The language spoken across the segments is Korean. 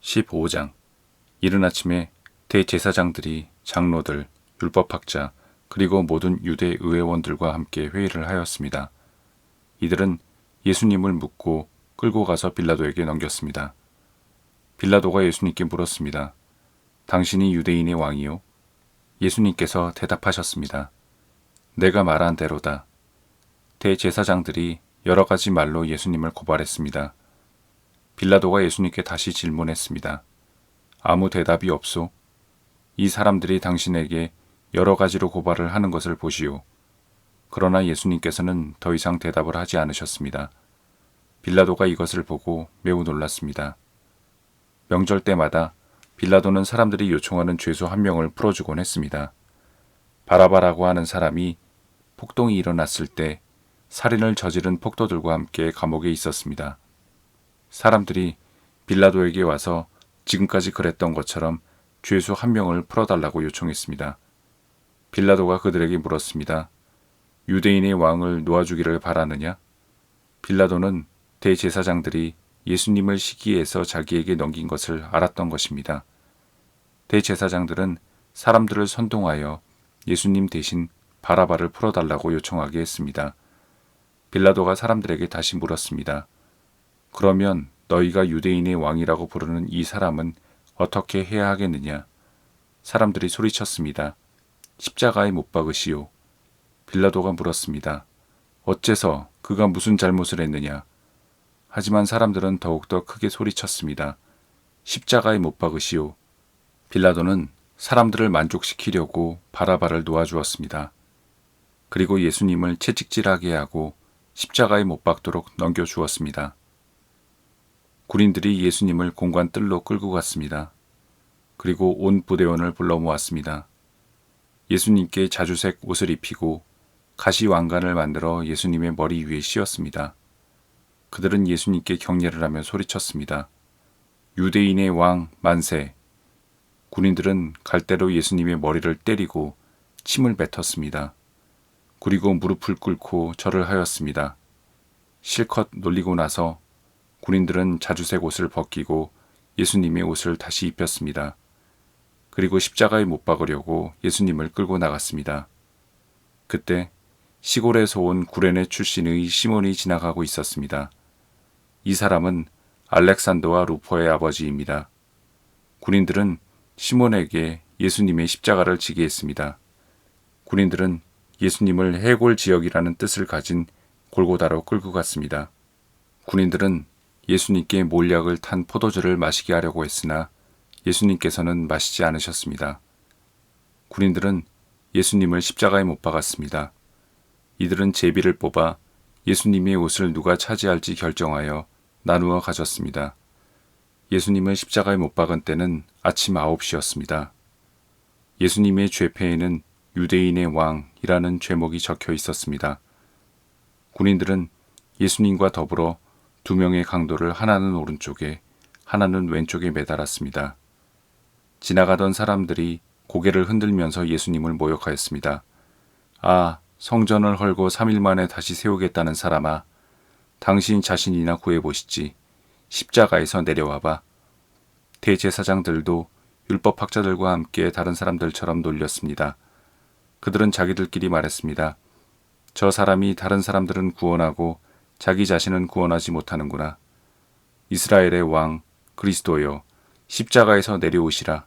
15장. 이른 아침에 대제사장들이 장로들, 율법학자, 그리고 모든 유대 의회원들과 함께 회의를 하였습니다. 이들은 예수님을 묻고 끌고 가서 빌라도에게 넘겼습니다. 빌라도가 예수님께 물었습니다. 당신이 유대인의 왕이요? 예수님께서 대답하셨습니다. 내가 말한 대로다. 대제사장들이 여러 가지 말로 예수님을 고발했습니다. 빌라도가 예수님께 다시 질문했습니다. 아무 대답이 없소? 이 사람들이 당신에게 여러 가지로 고발을 하는 것을 보시오. 그러나 예수님께서는 더 이상 대답을 하지 않으셨습니다. 빌라도가 이것을 보고 매우 놀랐습니다. 명절 때마다 빌라도는 사람들이 요청하는 죄수 한 명을 풀어주곤 했습니다. 바라바라고 하는 사람이 폭동이 일어났을 때 살인을 저지른 폭도들과 함께 감옥에 있었습니다. 사람들이 빌라도에게 와서 지금까지 그랬던 것처럼 죄수 한 명을 풀어달라고 요청했습니다. 빌라도가 그들에게 물었습니다. 유대인의 왕을 놓아주기를 바라느냐? 빌라도는 대제사장들이 예수님을 시기해서 자기에게 넘긴 것을 알았던 것입니다. 대제사장들은 사람들을 선동하여 예수님 대신 바라바를 풀어달라고 요청하게 했습니다. 빌라도가 사람들에게 다시 물었습니다. 그러면 너희가 유대인의 왕이라고 부르는 이 사람은 어떻게 해야 하겠느냐? 사람들이 소리쳤습니다. 십자가에 못 박으시오. 빌라도가 물었습니다. 어째서 그가 무슨 잘못을 했느냐? 하지만 사람들은 더욱더 크게 소리쳤습니다. 십자가에 못 박으시오. 빌라도는 사람들을 만족시키려고 바라바를 놓아주었습니다. 그리고 예수님을 채찍질하게 하고 십자가에 못 박도록 넘겨주었습니다. 군인들이 예수님을 공관 뜰로 끌고 갔습니다. 그리고 온 부대원을 불러 모았습니다. 예수님께 자주색 옷을 입히고 가시 왕관을 만들어 예수님의 머리 위에 씌웠습니다. 그들은 예수님께 경례를 하며 소리쳤습니다. 유대인의 왕 만세! 군인들은 갈대로 예수님의 머리를 때리고 침을 뱉었습니다. 그리고 무릎을 꿇고 절을 하였습니다. 실컷 놀리고 나서 군인들은 자주색 옷을 벗기고 예수님의 옷을 다시 입혔습니다. 그리고 십자가에 못 박으려고 예수님을 끌고 나갔습니다. 그때 시골에서 온 구레네 출신의 시몬이 지나가고 있었습니다. 이 사람은 알렉산더와 루포의 아버지입니다. 군인들은 시몬에게 예수님의 십자가를 지게 했습니다. 군인들은 예수님을 해골 지역이라는 뜻을 가진 골고다로 끌고 갔습니다. 군인들은 예수님께 몰약을 탄 포도주를 마시게 하려고 했으나 예수님께서는 마시지 않으셨습니다. 군인들은 예수님을 십자가에 못 박았습니다. 이들은 제비를 뽑아 예수님의 옷을 누가 차지할지 결정하여 나누어 가졌습니다. 예수님을 십자가에 못 박은 때는 아침 9시였습니다. 예수님의 죄패에는 유대인의 왕이라는 죄목이 적혀 있었습니다. 군인들은 예수님과 더불어 두 명의 강도를 하나는 오른쪽에 하나는 왼쪽에 매달았습니다. 지나가던 사람들이 고개를 흔들면서 예수님을 모욕하였습니다. 아, 성전을 헐고 3일 만에 다시 세우겠다는 사람아, 당신 자신이나 구해보시지. 십자가에서 내려와봐. 대제사장들도 율법학자들과 함께 다른 사람들처럼 놀렸습니다. 그들은 자기들끼리 말했습니다. 저 사람이 다른 사람들은 구원하고 자기 자신은 구원하지 못하는구나. 이스라엘의 왕 그리스도여, 십자가에서 내려오시라.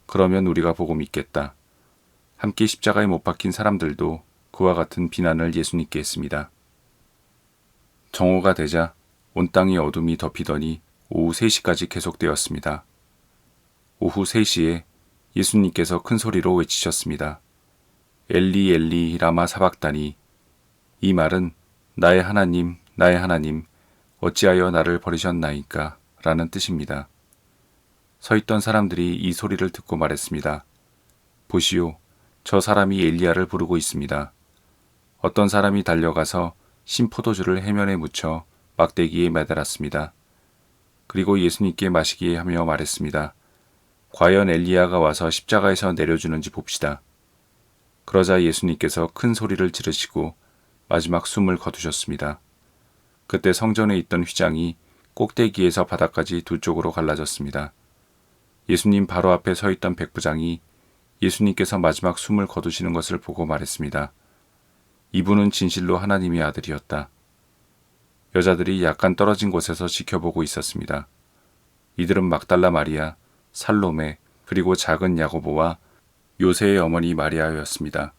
그러면 우리가 보고 믿겠다. 함께 십자가에 못 박힌 사람들도 그와 같은 비난을 예수님께 했습니다. 정오가 되자 온 땅이 어둠이 덮이더니 오후 3시까지 계속되었습니다. 오후 3시에 예수님께서 큰 소리로 외치셨습니다. 엘리 엘리 라마 사박다니. 이 말은 나의 하나님 나의 하나님 어찌하여 나를 버리셨나이까 라는 뜻입니다. 서 있던 사람들이 이 소리를 듣고 말했습니다. 보시오, 저 사람이 엘리야를 부르고 있습니다. 어떤 사람이 달려가서 신포도주를 해면에 묻혀 막대기에 매달았습니다. 그리고 예수님께 마시게 하며 말했습니다. 과연 엘리야가 와서 십자가에서 내려주는지 봅시다. 그러자 예수님께서 큰 소리를 지르시고 마지막 숨을 거두셨습니다. 그때 성전에 있던 휘장이 꼭대기에서 바닥까지 두 쪽으로 갈라졌습니다. 예수님 바로 앞에 서 있던 백부장이 예수님께서 마지막 숨을 거두시는 것을 보고 말했습니다. 이분은 진실로 하나님의 아들이었다. 여자들이 약간 떨어진 곳에서 지켜보고 있었습니다. 이들은 막달라 마리아, 살로메, 그리고 작은 야고보와 요새의 어머니 마리아였습니다.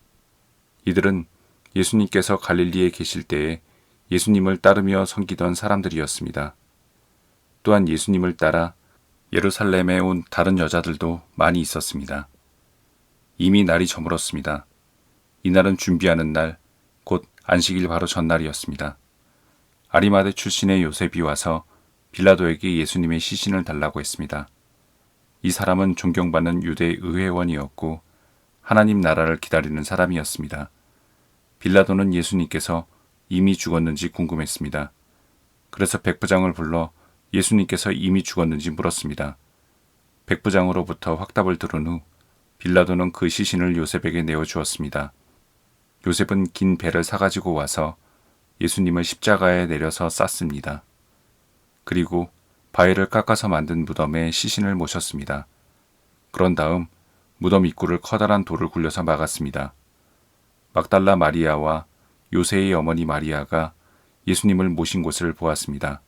이들은 예수님께서 갈릴리에 계실 때에 예수님을 따르며 섬기던 사람들이었습니다. 또한 예수님을 따라 예루살렘에 온 다른 여자들도 많이 있었습니다. 이미 날이 저물었습니다. 이날은 준비하는 날, 곧 안식일 바로 전날이었습니다. 아리마대 출신의 요셉이 와서 빌라도에게 예수님의 시신을 달라고 했습니다. 이 사람은 존경받는 유대 의회원이었고 하나님 나라를 기다리는 사람이었습니다. 빌라도는 예수님께서 이미 죽었는지 궁금했습니다. 그래서 백부장을 불러 예수님께서 이미 죽었는지 물었습니다. 백부장으로부터 확답을 들은 후 빌라도는 그 시신을 요셉에게 내어주었습니다. 요셉은 긴 배를 사가지고 와서 예수님을 십자가에 내려서 쌌습니다. 그리고 바위를 깎아서 만든 무덤에 시신을 모셨습니다. 그런 다음 무덤 입구를 커다란 돌을 굴려서 막았습니다. 막달라 마리아와 요새의 어머니 마리아가 예수님을 모신 곳을 보았습니다.